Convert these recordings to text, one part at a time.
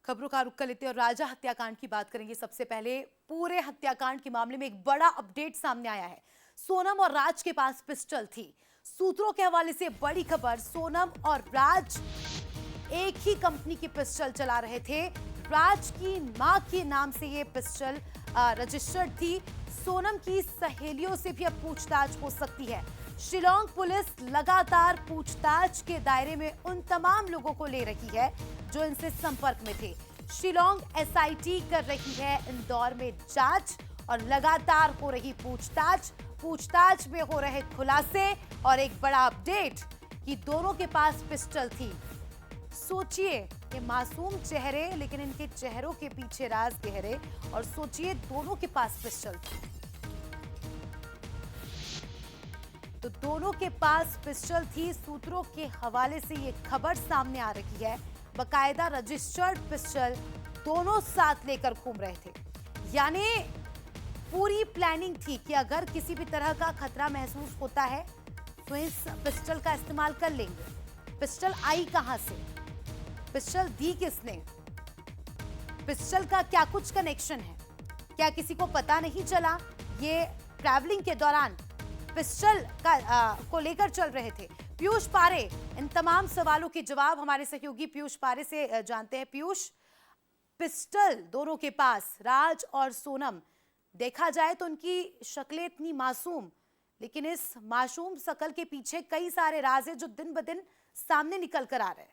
खबरों का रुख कर लेते हैं और राजा हत्याकांड की बात करेंगे। सबसे पहले पूरे हत्याकांड के मामले में एक बड़ा अपडेट सामने आया है। सोनम और राज के पास पिस्टल थी। सूत्रों के हवाले से बड़ी खबर, सोनम और राज एक ही कंपनी की पिस्टल चला रहे थे। राज की मां के नाम से ये पिस्टल रजिस्टर्ड थी। सोनम की सहेलियों से भी अब पूछताछ हो सकती है। शिलोंग पुलिस लगातार पूछताछ के दायरे में उन तमाम लोगों को ले रही है जो इनसे संपर्क में थे। शिलोंग एसआईटी कर रही है इंदौर में जांच और लगातार हो रही पूछताछ में हो रहे खुलासे और एक बड़ा अपडेट कि दोनों के पास पिस्टल थी। सोचिए ये मासूम चेहरे, लेकिन इनके चेहरों के पीछे राज गहरे। और सोचिए दोनों के पास पिस्टल थी, तो दोनों के पास पिस्टल थी। सूत्रों के हवाले से ये खबर सामने आ रही है। बकायदा रजिस्टर्ड पिस्टल दोनों साथ लेकर घूम रहे थे। यानी पूरी प्लानिंग थी कि अगर किसी भी तरह का खतरा महसूस होता है तो इस पिस्टल का इस्तेमाल कर लेंगे। पिस्टल आई कहां से, पिस्टल दी किसने, पिस्टल का क्या कुछ कनेक्शन है, क्या किसी को पता नहीं चला? ये ट्रैवलिंग के दौरान पिस्टल को लेकर चल रहे थे। पीयूष पारे इन तमाम सवालों के जवाब हमारे सहयोगी पीयूष पारे से जानते हैं। पीयूष, पिस्टल दोनों के पास, राज और सोनम, देखा जाए तो उनकी शक्लें इतनी मासूम, लेकिन इस मासूम शक्ल के पीछे कई सारे राज हैं जो दिन ब दिन सामने निकल कर आ रहे हैं।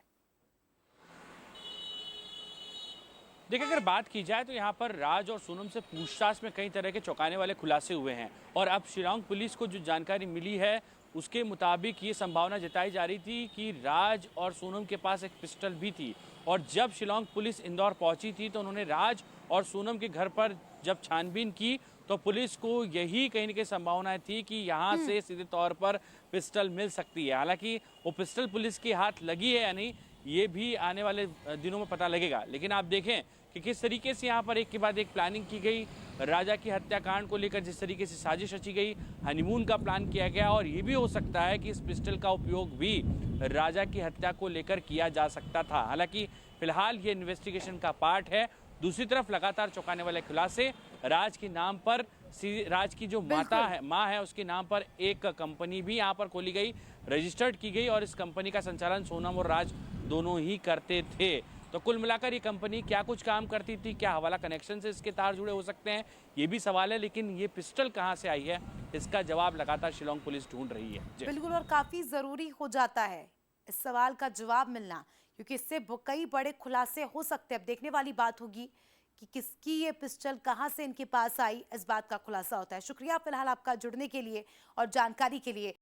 देखिए, अगर बात की जाए तो यहाँ पर राज और सोनम से पूछताछ में कई तरह के चौंकाने वाले खुलासे हुए हैं। और अब शिलोंग पुलिस को जो जानकारी मिली है उसके मुताबिक ये संभावना जताई जा रही थी कि राज और सोनम के पास एक पिस्टल भी थी। और जब शिलोंग पुलिस इंदौर पहुंची थी तो उन्होंने राज और सोनम के घर पर जब छानबीन की तो पुलिस को यही कहीं न कहीं संभावना थी कि यहाँ से सीधे तौर पर पिस्टल मिल सकती है। हालांकि वो पिस्टल पुलिस के हाथ लगी है या नहीं, ये भी आने वाले दिनों में पता लगेगा। लेकिन आप देखें कि किस तरीके से यहाँ पर एक के बाद एक प्लानिंग की गई। राजा की हत्याकांड को लेकर जिस तरीके से साजिश रची गई, हनीमून का प्लान किया गया, और ये भी हो सकता है कि इस पिस्टल का उपयोग भी राजा की हत्या को लेकर किया जा सकता था। हालांकि फिलहाल ये इन्वेस्टिगेशन का पार्ट है। दूसरी तरफ लगातार चौंकाने वाले खुलासे, राज के नाम पर, राज की जो माँ है उसके नाम पर एक कंपनी भी यहाँ पर खोली गई, रजिस्टर्ड की गई, और इस कंपनी का संचालन सोनम और राज दोनों ही करते थे। तो कुल मिलाकर ये कंपनी क्या कुछ काम करती थी, क्या हवाला कनेक्शन से इसके तार जुड़े हो सकते हैं, ये भी सवाल है। लेकिन ये पिस्टल कहां से आई है, इसका जवाब लगातार शिलोंग पुलिस ढूंढ रही है। बिल्कुल, और काफी जरूरी हो जाता है इस सवाल का जवाब मिलना, क्योंकि इससे कई बड़े खुलासे हो सकते हैं। अब देखने वाली बात होगी कि किसकी ये पिस्टल कहां से इनके पास आई, इस बात का खुलासा होता है। शुक्रिया फिलहाल आपका जुड़ने के लिए और जानकारी के लिए।